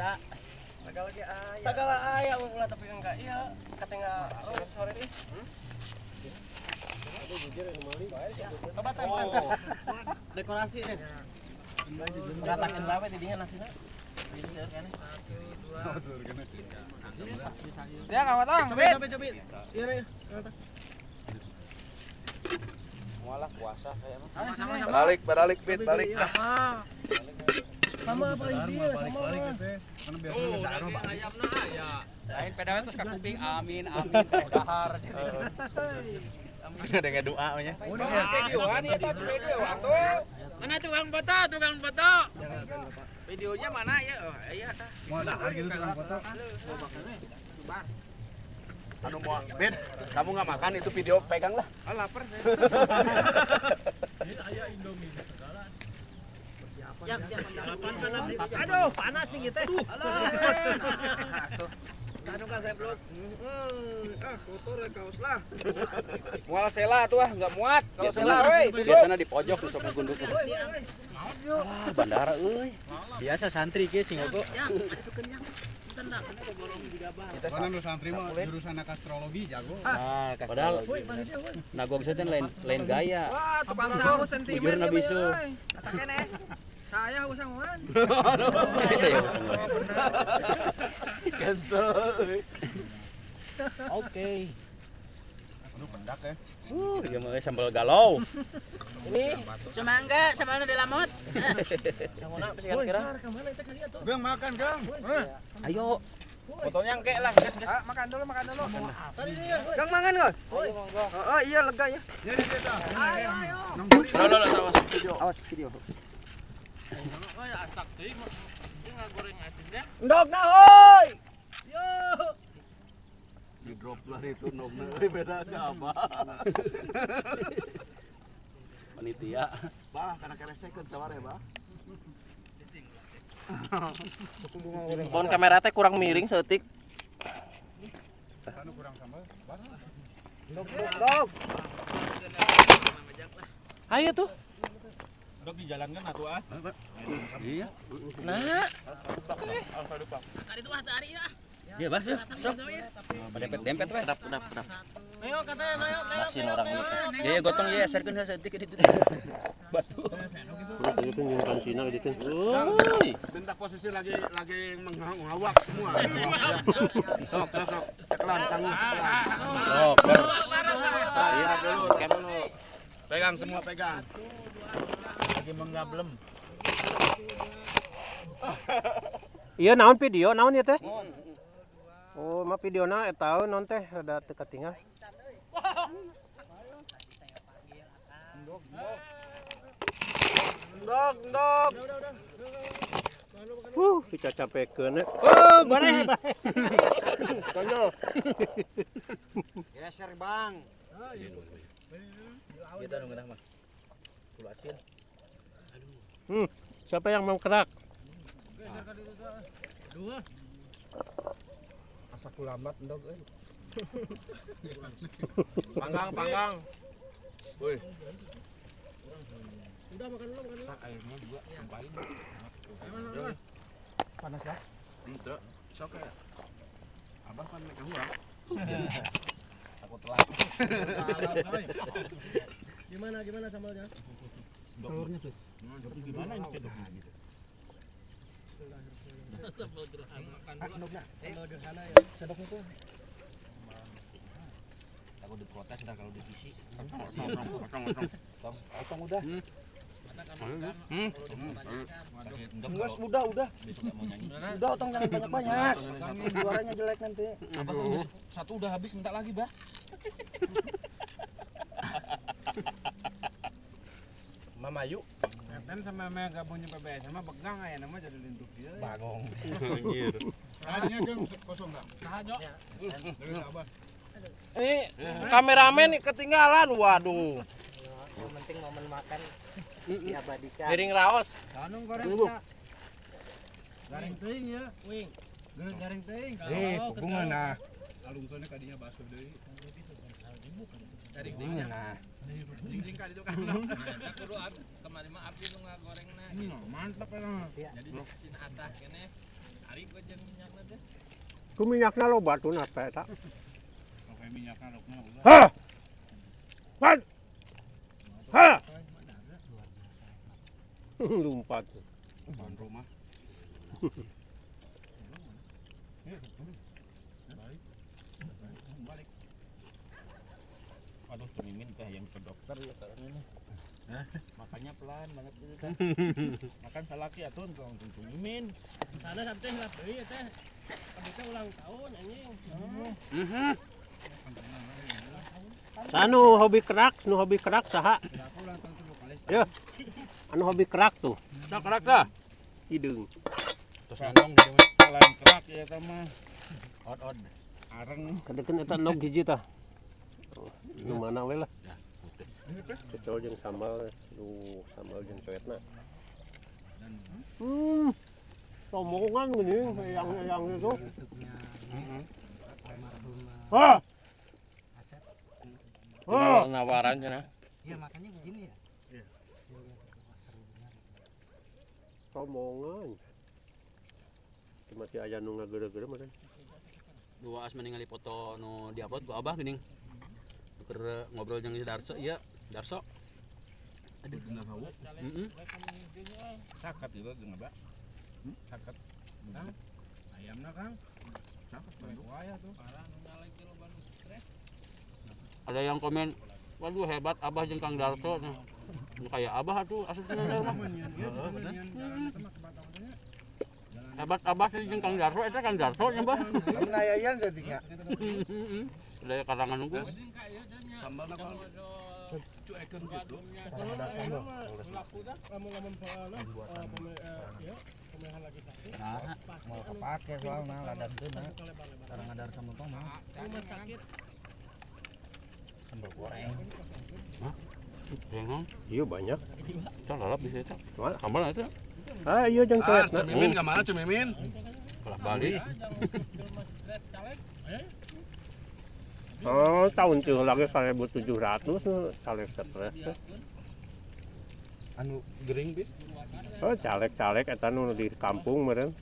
ada. Segala aya ulah tapi enggak iya katanya sore ini. Coba tempel. Dekorasi deh. Ratakan berapa didinya nasina? Ya, Kang Otong. Cobit. Iya, Be. Mualah puasa saya mah. Balik, Pit, balik. Sama paling dia, sama. Kan biasanya ada ayamna aya. Lain pedawe terus ka kuping amin dahar. Ada yang doa nya. Videoan ieu tah video atuh. Mana tukang foto? Videonya mana ya? Oh, iya tah. Mau ada gitu tukang foto. Anu mau, Pit, kamu nggak makan itu video pegang lah. Ah lapar saya. Ini aya Indomie segala. Aduh, panas nih teh. Anu kan saya peluk. Kotor ya kaos lah. Mual sela tuh enggak muat. Kalau sela Biasanya di pojok tuh sama gunduk. Bandara euy. biasa santri ge cing ogo. Mana nu santri mah jurusan astrologi jago. Nah, Padahal nagog seuten lain gaya. Wah, tukang saus sentimen. Bujurna bisu. Kata kene. Saya usah ngoan. Cancel. Oke. Aduh pendak ya. Ieu mah sambal galau. Ini Semangga, sambalna di lamot. sangona pesikan kira. Gang makan, Gang. Ayo. Fotonya engke lah. Makan dulu. Kang mangan enggak? Oh iya lega ya. Ayo. Lo video. Awas video. Kayak asak teuing mah. Dia ngagoreng asin deh. Ndog na hoi. Di drop lah itu nomor beda ke apa. Panitia. Bah, karena keresekeun tawar ya, Bah. Pon kamera teh kurang miring seutik. Anu kurang sambal. Ndog. Ayo tuh. Dok dijalankan atuh ah. Iya. Nah. Kali itu cari ya. Iya, Bah. Sok. Pada dempet we. Kedap. Ayo katanya, ayo. Masin orang ini. Ya gotong ya eserkeun saeutik itu. Batu. Uy. Bentak posisi lagi menghawak semua. Sok. Sekelan kamu. Oh, Lihat dulu, dulu. Pegang semua pegang. lagi menggablem. Iya naon video naon ya teh? Oh, mah videona eta naon teh rada teu katinggal. Ndog. Kita capekeun. Oh, boleh. Tonjol. Geser, Bang. Kita nunggu dah mah. Kulo asin. Siapa yang mau kerak? Dua. Asa kulamat ndog euy. Panggang. Woi. Udah makan dulu. Tak airnya juga sampahin. Panas lah. Henteu. Sok ya. Abah kan naik kahurang. Takut telat. Gimana sambalnya? Telurnya tuh. Tapi gimana ini cedoknya gitu. Sambal gerhana makan dulu. Sambal gerhana ya. Sedoknya tuh. Takut diprotes dah kalau divisi. Potong udah. Enggak, udah. Besok mau nyanyi. Udah, otong jangan banyak-banyak. Suaranya jelek nanti. Abah kan satu udah habis minta lagi, Bah. Mama yuk. Kan sama mega punya PBS sama pegang aya nama jadi lintuk dia. Bangong. Anjir. Hanya jeung kosong enggak? Sahaja. Dari Abah. Kameramen ketinggalan. Waduh. Yang penting momen makan diabadikan. Piring raos. Tanung goreng kita. Garing teuing ya, wing. Garing teuing. Hubungan nah. Alungkeunna kadinya basuh deui. Garing Hubungan nah. ding kali itu kan. Kudu kemarin mah abdi nu ngagorengna. Mantap ya. Jadi di atah kene Ari gua jeung minyakna teh. Ku minyakna loba tuh nate eta. Oke minyakna rokna ulah. Ha. Wat. Ha. Lompat. Pohon rumah. Balik. Aduh, Mimin teh yang ke dokter ya karena ini. Makanya pelan banget gitu teh. Makan salaki atuh tong Mimin. Sana sampai hilap deui ya teh. Abdi teh ulang tahun anjing. Anu hobi kerak saha? Aku ulang tahun 3 kali. Ya. Anu hobi kerak tuh. Dah kerak dah. Hideung. Terus nandong di lain kerak ya teh mah. Od areng. Kadekeun eta nog hiji tah. Nu mana we lah. Ya, putih. Kecol jeung sambal. Sambal jeung coetna. Somongan geuning yang itu. Hah. Nawaran cenah. Iya makanya begini ya. Somongan. Cuma ti aya nu ngagere-gere mah. Dua as ningali foto nu diupload ku Abah geuning. Keur ngobrol jeung si Darso ieu, Darso. Aduh bener hawa. Sakat ieu jeung Abah. Sakat. Kang. Ayamna Kang. Sakat wae tuh. Ada yang komen, waduh hebat Abah jeung Kang Darso. Kayak Abah atuh asupna mah. Hebat Abah jeung Kang Darso eta Kang Darso nya Bah. Amna yayan satingnya. Daya karangan nunggu. Sambalna Kang. Cuekeun gitu. Lamun pemilihan lagi satu. Nah, mau kepake soalna ladan teuna. Sareng ngadar samuntong mah. Rumah sakit. Sambal goreng. Hah? Yang Iya banyak. Tah lalap bisa eta. Mana? Sambal eta. Ah iya jeung coetna. Mimin ka mana Cu Mimin? Kalah balik. Oh, tahun teu lagi 1700 caleg stres. Anu gering bit. Oh, caleg-caleg eta nu di kampung meureun.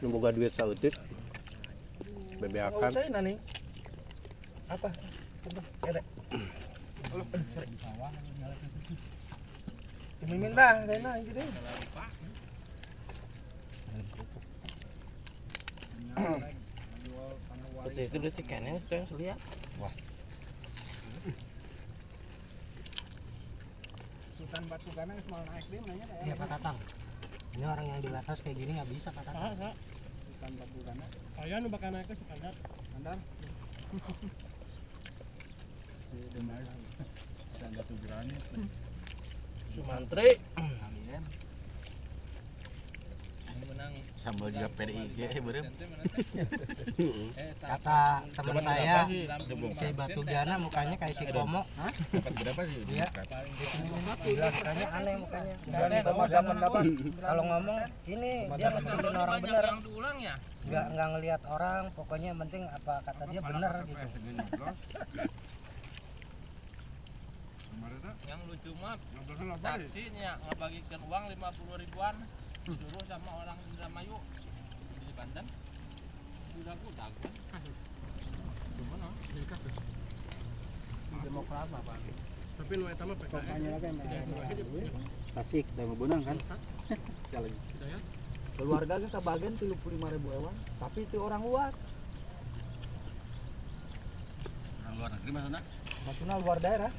Nu boga duit saeutik. Bebeakan. Usai nani. Apa? Edek. Mimin dah, Rena gitu deh. Putih itu udah cikennya sudah lihat. Wah. Sultan Batu Gana semua naik dia nanya. Iya Pak Tatang. Ini orang yang di atas kayak gini nggak bisa Pak Tatang. Sultan Batu Gana. Saya nu bakal naik ke Sukandar. Mandar. Sumantri. Kalian. Sambal juga PDIG beureum. Kata teman saya si Batu Gana mukanya kayak si Komo. Dapat berapa sih? Iya. Gila mukanya aneh mukanya. Dapat. Kalau ngomong ini dia ngecilin orang bener. Nggak ngelihat orang, pokoknya yang penting apa kata dia bener gitu. Yang lucu mah saksinya ngebagikan uang 50 ribuan disuruh sama orang Indramayu di Banten. Udah kan. Gimana? Demokrat apa? Tapi nu eta mah PKS. Tasik kita mau benang kan? Sekali. Keluarga kita bagian 35.000 ewan, tapi itu orang luar. Orang luar negeri maksudnya? Maksudnya luar daerah.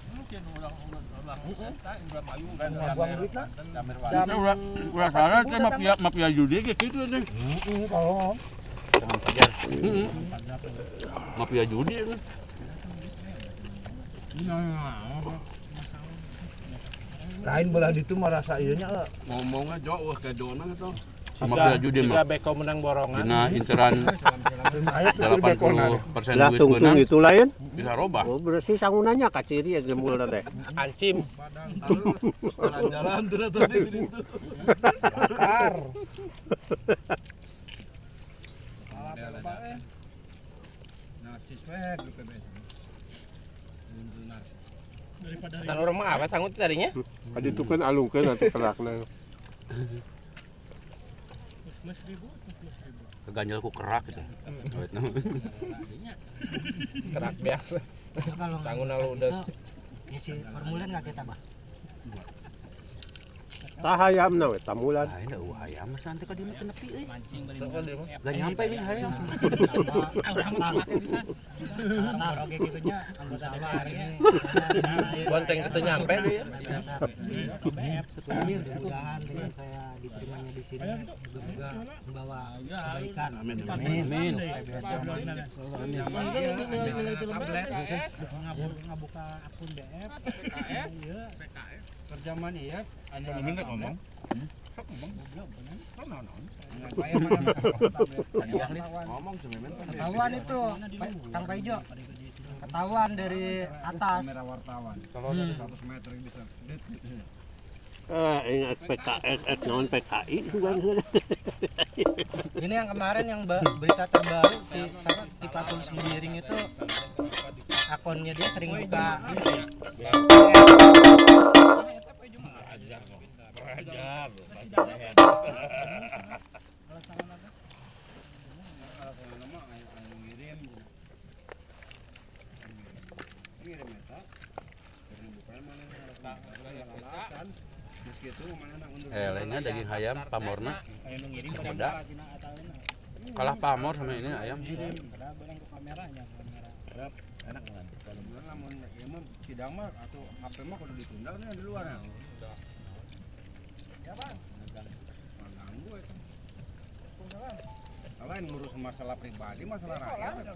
Mungkin orang Indramayu kan buang duitna. Udah salah teh mafia judi kayak gitu teh. Kalau Jangan pajar. Mafia judi itu. lain belah ditu mah rasa ieu nya lah. Ngomongnya jauh ke dona gitu. Mafia judi mah. beko menang borongan. Dina inceran Aya 80% Lah duit tungtung beunang itu lain. bisa robah. Oh, berarti sangunanya ka ciri ya gembulna teh. Ancim. Jalan-jalan terus tadi di situ. Bakar. San orang mah apa sanggup tadinya? Adi itu kan alungkeun atuh kerakna. Keganjal ku kerak gitu. Kerak biasa. Kalau Tanggung lu udah isi formulir nggak kita bah? Tahayam na we tamulan. Lain dah ayam mah santai ka dieu kena pi euy. mancing beri makan. Gak nyampe nih hayam. Orang mah pakai bisa. Nah, oke gitunya anggota ini. Bonteng kita nyampe deh ya. Mudah-mudahan dengan saya diterimanya di sini juga membawa kebaikan. Amin. Amin. Ngabuka akun BF. Iya. Perjaman iya. Anu minta ngomong. Sok ngomong goblok bener. Ngomong cememen kan. Ketahuan itu, Kang Paijo. Ketahuan dari atas. Kamera wartawan. Kalau dari 100 meter bisa. Ingat PKS non PKI juga. Ini yang kemarin yang berita terbaru si siapa Tifatul Sembiring itu akunnya dia sering buka ini. Lainnya daging ayam pamorna. Beda. Kalah pamor sama ini ayam. Enak kan. Kalau lamun ieu mah sidang mah atau HP mah kudu ditunda nih di luar. Ya, Bang. Ganggu eta. Lain ngurus masalah pribadi, masalah rakyat.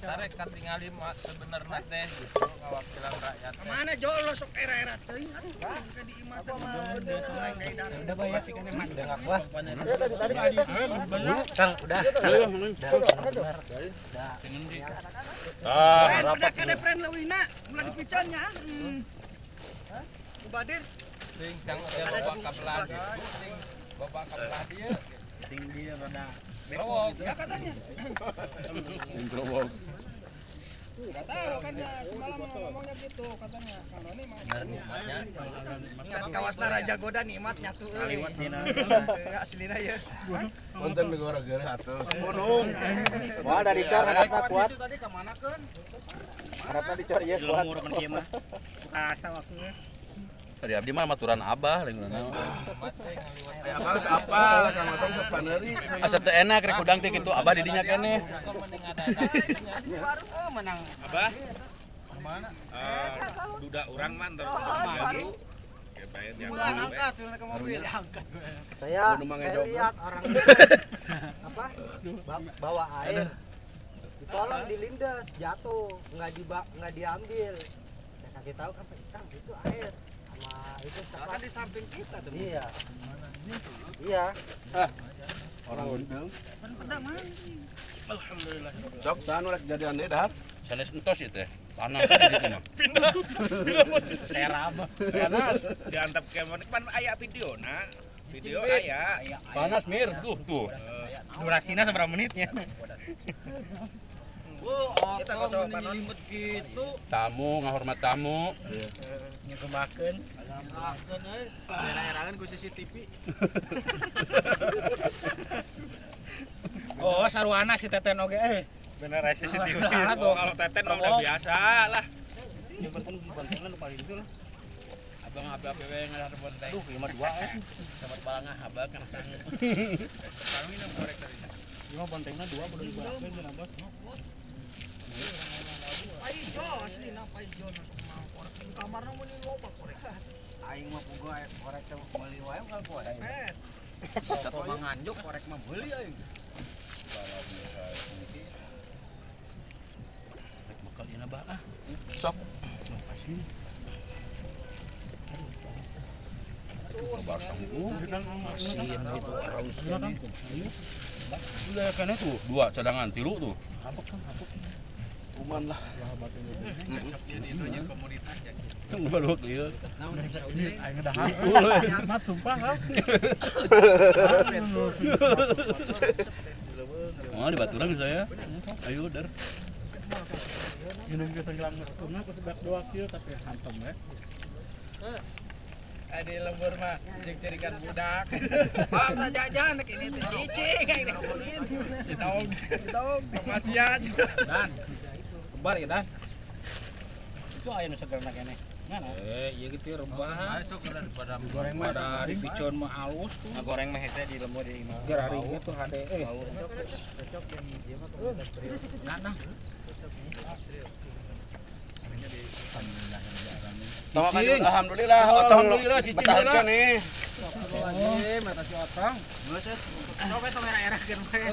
Tarik katingali mah sebenarnya teh justru ngawakilan rakyat. Mana jolo sok era-era teuing atuh ka di imatan udah bayar sih kan emang dengar wah. Kang udah. Udah kada friend leuwihna ulah dipicannya. Kubadir Sing sang bawa kabelah di sing bawa kabelah dia. sing dia rada Bawok. ya katanya. Introvok. Enggak tahu kan ya semalam ngomongnya gitu katanya. Kang Roni mah ingat kawasna Raja Goda nikmatnya tuh euy. Aslina ya. Konten gara-gara atuh. Gunung. Wah dari cor harapna kuat. Tadi ka manakeun? Harapna dicor ieu kuat. Asa waktunya. Tadi abdi mah maturan abah lain Aya abang apa Kang Otong sok paneuri. asa teu enak rek udang teh kitu abah di dinya keneh. Menang. Abah? Mana? Duda urang mah ntar baru. Ya bayar dia. Bulan angkat turun ke mobil. Saya lihat orang apa? Bawa air. Ditolong dilindas, jatuh, nggak diambil. Saya kasih tahu kan Kang itu air sama itu Kan di samping kita tuh. Iya. Iya. Orang gendeng. Pernah mandi. Alhamdulillah. Sok sanu rek jadian deui dahar. Sanes entos ieu teh. Panas di ditu mah. Pindah. Serab. Panas. Diantap ke mana? Pan aya videona. Video aya. Panas mir tuh. Durasinya seberapa menitnya? Kita kota menyelimet gitu. Tamu ngahormat tamu. Nyekumakeun. Daerah-daerah ku CCTV. Oh, saruana si Teten oge Bener CCTV. Oh, kalau teten mah udah biasa lah. Yang penting dibantengan nu paling dulu. Abang abah awewe ngarep bonteng. Duh, ieu mah dua Sabar balangah abah kan sang. Sekarang ini korek tadi. Ieu mah bontengna dua kudu dibalakeun cenah bos. Paijo aslina paijo na mau korek di kamarna mun loba korek. Aing mah pugo korek teh meuli wae kan korek. Satu manganjuk korek mah beuli aing. Rek bekal dina bah ah. Sok. Kabar tangguh asin gitu arauskeun. Udah kana tuh dua cadangan tilu tuh. Kuman lah. Jadi itunya komunitas ya. Tunggu baru ieu. Aing ngedahar. Mat sumpah, ha. Oh, di Baturan saya. Ayo, dar. Minum kita gelang ngetuna pas bak 2 kilo tapi hantem ya. Adi lembur mah jeung cerikan budak. Pak jajan ini teh cicing kayak ini. Dong. Masih aja. Dan. Kembar ya, Dan. Itu aya nu segerna keneh. Mana? Iya gitu rebahan. Masuk pada goreng mah pada di picon mah halus tuh. Nah, goreng mah hese di lembur di imah. Gararingnya tuh HD. Cocok yang dia mah kalau udah serius. Nah. Alhamdulillah, Alhamdulillah, cicing betah heula. nih. Astagfirullahaladzim, mata si otong. Coba tong era-era keur bae.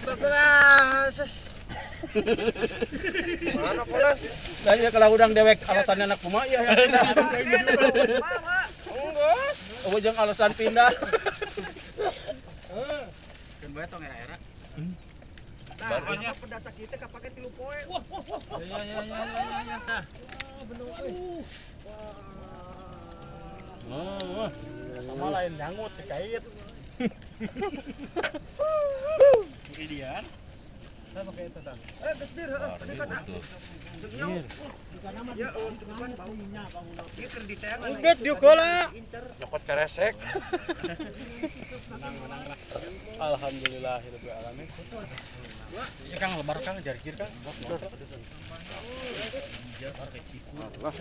Mana ponas? Lah ya kalau udang dewek alasannya anak kumaha ya. Unggus. Oh, jeung alasan pindah. Kan bae tong era-era. Nah, banyak pedasa kita kapake 3 poe. Ya. Tah. Oh. Sama lain nyangut dikait. Idean. Saya pakai itu tang. Geus dir heuh, tadi kan. Ya, untuk kan bau minyak bau. Ieu keur diteangan. Uget dieu gola. Nyokot keresek. Alhamdulillahirabbil alamin. Ya Kang lebar Kang jarkir Kang.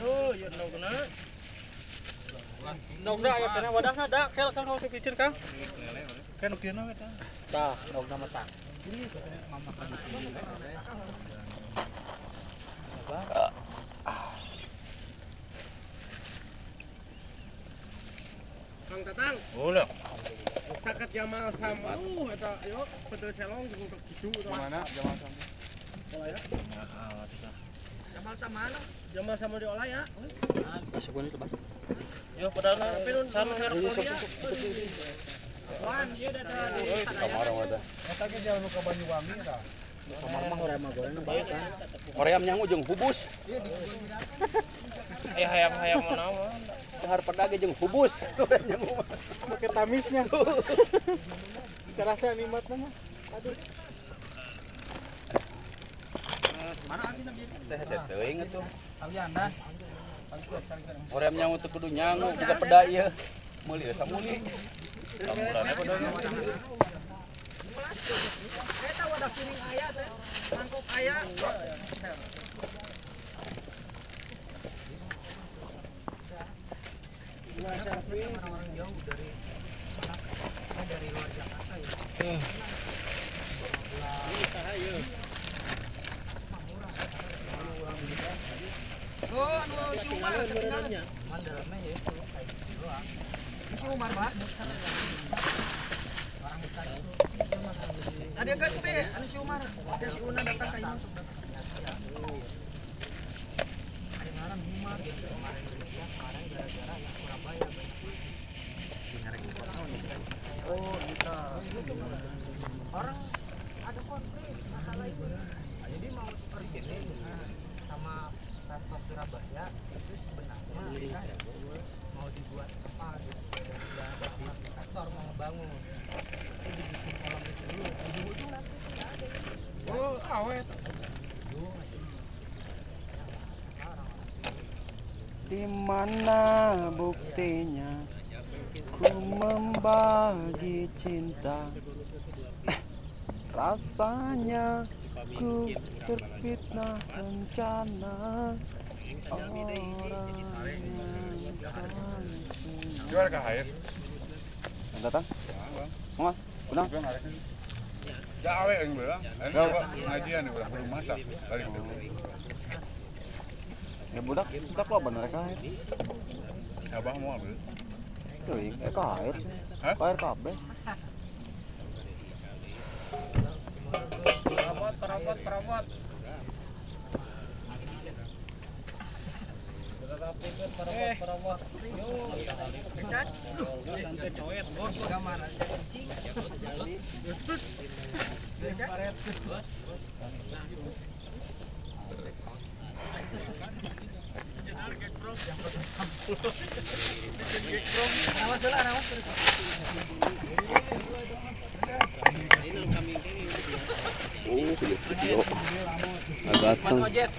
Oh, ya no kena. Nogna aya kana wadahna da kel Kang kalau dipicir Kang. Kan kieu we tah. Tah, nogna mah tah. Kang Tatang. Ulah. Sakat Jamal sama. Eta yo betul selong jeung untuk kicu. Mana? Jamal sama. Jamal sama anu. Jamal sama diolah ya. Masukin itu, Bang. Yo padahal tapi nun sama ngarep dia. Wan, ieu da Kamar wadah. Eta ge jalan nu ka Banyuwangi tah. Kamar mah hoream goreng bae kan. Hoream nyangu jeung hubus. Aya hayam-hayam naon. Dahar pedage jeung hubus. Hoream nyangu mah. Pakai tamisnya. Kerasa nikmatna mah. Aduh. Mana asina bieu? Saya hese teuing atuh. Kalian dah. Hoream nyangu teu kudu nyangu, juga peda ieu. Meuli samuli. Lamuranna pedanya. Eta wadah piring aya teh. Mangkok aya. Orang-orang jauh dari luar Jakarta ya. Oh, anu si Umar ketinggalan. Mandalamnya ya itu kayak gitu doang. Si Umar, Pak. Orang bukan itu. Ada kan be, anu si Umar. Ada si Una datang ke Yusuf. Ada ngaran Umar gitu. Kemarin Indonesia, kemarin gara-gara yang Surabaya banyak. Dengar gitu. Oh, kita. Orang ada konflik masalah ini. Jadi mau seperti ini sama Pemkot Surabaya itu sebenarnya mereka mau dibuat apa gitu dan arsitektur mau ngebangun tapi dibikin kolam itu dulu di ujung nanti tidak ada Oh, awet. Di mana buktinya ku membagi cinta? Rasanya ku terfitnah rencana orang yang jual ke air datang mau pulang ya awe yang bilang ngajian nih udah belum masak balik dulu ya budak lo bener ka air abang mau ambil tuh ka air air kabeh Perabot. Perabot. Yo. Dekat. Sampai coet, bos. Gambar aja kucing. Dekat. video. Agatang. Ojek,